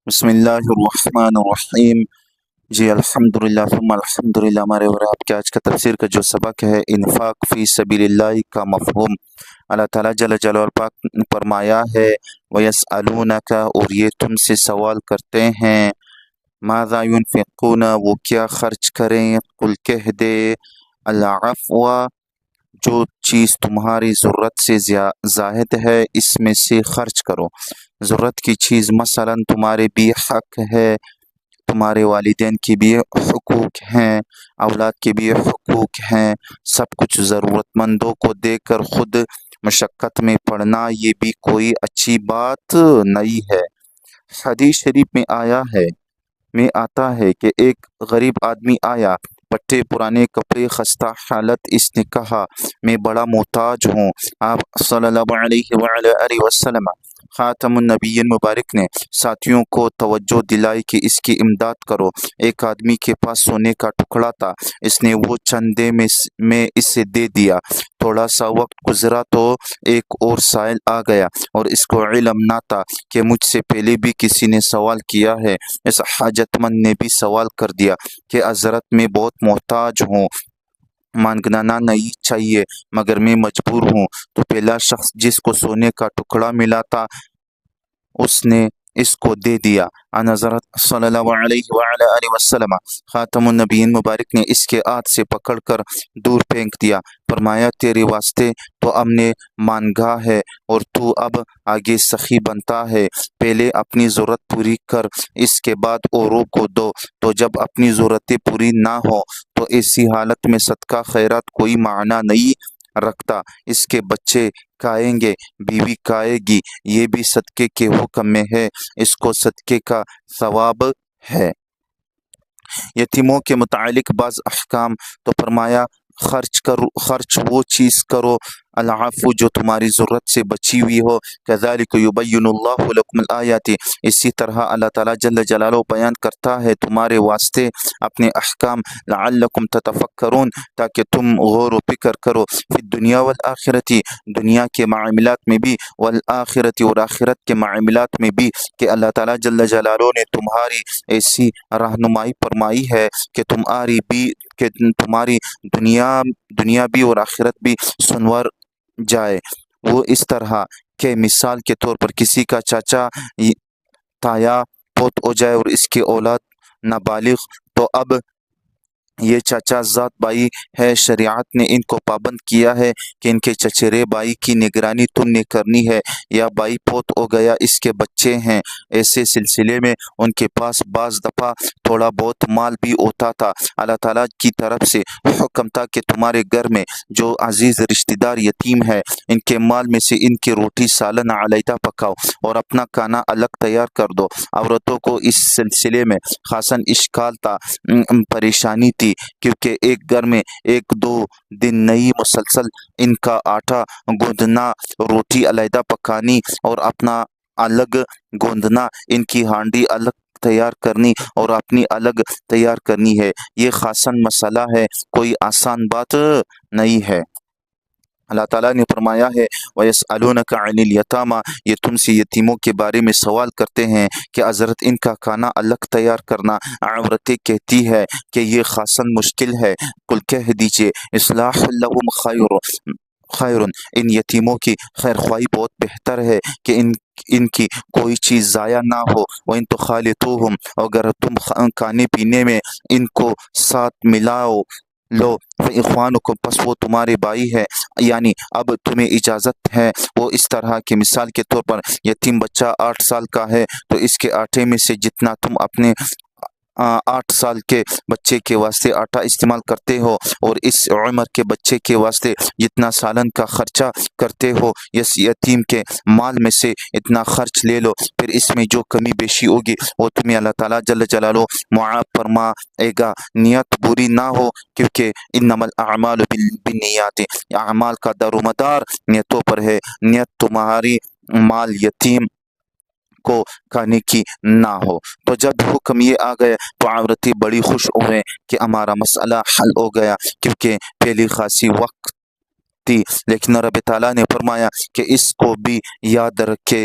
بسم اللہ الرحمن الرحیم۔ جی الحمدللہ ثم الحمدللہ۔ ہمارے اور آپ کے آج کا تفسیر کا جو سبق ہے انفاق فی سبیل اللہ کا مفہوم، اللہ تعالیٰ جل جلالہ پاک فرمایا ہے وَيَسْأَلُونَكَ، اور یہ تم سے سوال کرتے ہیں، ماذا ينفقون، وہ کیا خرچ کریں، قل کہہ دے، العفو، جو چیز تمہاری ضرورت سے زائد ہے اس میں سے خرچ کرو۔ ضرورت کی چیز مثلا تمہارے بھی حق ہے، تمہارے والدین کی بھی حقوق ہیں، اولاد کے بھی حقوق ہیں، سب کچھ ضرورت مندوں کو دے کر خود مشقت میں پڑنا یہ بھی کوئی اچھی بات نہیں ہے۔ حدیث شریف میں آتا ہے کہ ایک غریب آدمی آیا، پٹھے پرانے کپڑے، خستہ حالت، اس نے کہا میں بڑا محتاج ہوں۔ آپ صلی اللہ علیہ وآلہ وسلم خاتم النبیین مبارک نے ساتھیوں کو توجہ دلائی کہ اس کی امداد کرو۔ ایک آدمی کے پاس سونے کا ٹکڑا تھا، اس نے وہ چندے میں اسے دے دیا۔ تھوڑا سا وقت گزرا تو ایک اور سائل آ گیا اور اس کو علم نہ تھا کہ مجھ سے پہلے بھی کسی نے سوال کیا ہے۔ اس حاجت مند نے بھی سوال کر دیا کہ حضرت میں بہت محتاج ہوں، مانگنا نہیں چاہیے مگر میں مجبور ہوں۔ تو پہلا شخص جس کو سونے کا ٹکڑا ملا تھا اس نے اس کو دے دیا۔ ان حضرت صلی اللہ علیہ وآلہ وسلم خاتم النبیین مبارک نے اس کے ہاتھ سے پکڑ کر دور پھینک دیا، فرمایا تیرے واسطے تو اب نے مانگا ہے اور تو اب آگے سخی بنتا ہے، پہلے اپنی ضرورت پوری کر، اس کے بعد اوروں کو دو۔ تو جب اپنی ضرورتیں پوری نہ ہو تو ایسی حالت میں صدقہ خیرات کوئی معنی نہیں رکھتا۔ اس کے بچے کھائیں گے، بیوی کھائے گی، یہ بھی صدقے کے حکم میں ہے، اس کو صدقے کا ثواب ہے۔ یتیموں کے متعلق بعض احکام، تو فرمایا خرچ وہ چیز کرو، العفو، جو تمہاری ضرورت سے بچی ہوئی ہو، کذالک یبین اللہ لکم الآیات، اسی طرح اللہ تعالیٰ جل جلالہ بیان کرتا ہے تمہارے واسطے اپنے احکام، لعلکم تتفکرون، تاکہ تم غور و فکر کرو، فی الدنیا والآخرت، دنیا کے معاملات میں بھی، والآخرت، اور آخرت کے معاملات میں بھی، کہ اللہ تعالیٰ جل جلالہ نے تمہاری ایسی رہنمائی فرمائی ہے کہ تمہاری دنیا بھی اور آخرت بھی سنور جائے۔ وہ اس طرح کہ مثال کے طور پر کسی کا چاچا تایا فوت ہو جائے اور اس کی اولاد نابالغ، تو اب یہ چاچا زاد بھائی ہے، شریعت نے ان کو پابند کیا ہے کہ ان کے چچیرے بھائی کی نگرانی تم نے کرنی ہے، یا بھائی فوت ہو گیا، اس کے بچے ہیں، ایسے سلسلے میں ان کے پاس بعض دفعہ تھوڑا بہت مال بھی ہوتا تھا۔ اللہ تعالیٰ کی طرف سے حکم تھا کہ تمہارے گھر میں جو عزیز رشتہ دار یتیم ہے، ان کے مال میں سے ان کی روٹی سالن علیحدہ پکاؤ اور اپنا کھانا الگ تیار کر دو۔ عورتوں کو اس سلسلے میں خاصاً اشکال تھا، پریشانی تھی، کیونکہ ایک گھر میں ایک دو دن نہیں مسلسل ان کا آٹا گوندنا، روٹی علیحدہ پکانی اور اپنا الگ گوندنا، ان کی ہانڈی الگ تیار کرنی اور اپنی الگ تیار کرنی ہے، یہ خاصاً مسئلہ ہے، کوئی آسان بات نہیں ہے۔ اللہ تعالیٰ نے فرمایا ہے وَيَسْأَلُونَكَ عَنِ الْيَتَامَى، یہ تم سے یتیموں کے بارے میں سوال کرتے ہیں کہ حضرت ان کا کھانا الگ تیار کرنا، عورتیں کہتی ہے کہ یہ خاصاً مشکل ہے، قل کہہ دیجئے اصلاح لہم خیر، ان یتیموں کی خیر خواہی بہت بہتر ہے کہ ان کی کوئی چیز ضائع نہ ہو، وَإِن تُخَالِطُوهُمْ، اگر تم کھانے پینے میں ان کو ساتھ ملاؤ لو، فإخوانکم، پس وہ تمہارے بھائی ہے، یعنی اب تمہیں اجازت ہے۔ وہ اس طرح کی مثال کے طور پر یتیم بچہ 8 سال کا ہے تو اس کے آٹے میں سے جتنا تم اپنے 8 سال کے بچے کے واسطے آٹا استعمال کرتے ہو اور اس عمر کے بچے کے واسطے جتنا سالن کا خرچہ کرتے ہو، اس یتیم کے مال میں سے اتنا خرچ لے لو، پھر اس میں جو کمی بیشی ہوگی وہ تمہیں اللہ تعالیٰ جل جلالہ معاف فرمائے گا، نیت بری نہ ہو، کیونکہ انما الاعمال بالنیات، اعمال کا دار و مدار نیتوں پر ہے، نیت تمہاری مال یتیم کو کھانے کی نہ ہو۔ تو جب حکم یہ آ گیا تو عورتیں بڑی خوش ہوئیں کہ ہمارا مسئلہ حل ہو گیا، کیونکہ پہلی خاصی وقت تھی، لیکن رب تعالیٰ نے فرمایا کہ اس کو بھی یاد رکھے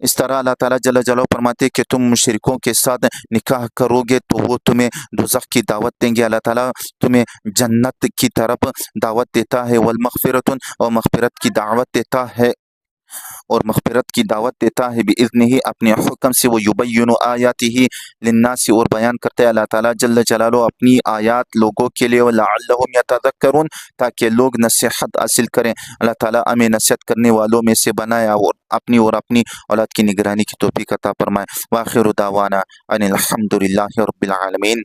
اس طرح اللہ تعالیٰ جل جلالہ فرماتے ہیں کہ تم مشرکوں کے ساتھ نکاح کرو گے تو وہ تمہیں دوزخ کی دعوت دیں گے، اللہ تعالیٰ تمہیں جنت کی طرف دعوت دیتا ہے، والمغفرۃ، اور مغفرت کی دعوت دیتا ہے، اور مغفرت کی دعوت دیتا ہے بِإِذْنِهِ، اپنے حکم سے، وہ یبین آیاتہ للناس، اور بیان کرتا ہے اللہ تعالیٰ جل جلالہ اپنی آیات لوگوں کے لیے، لعلہم یتذکرون، تاکہ لوگ نصیحت حاصل کریں۔ اللہ تعالیٰ ہمیں نصیحت کرنے والوں میں سے بنایا، اور اپنی اولاد کی نگرانی کی توفیق عطا فرمائے۔ وآخر دعوانا ان الحمد للہ رب العالمین۔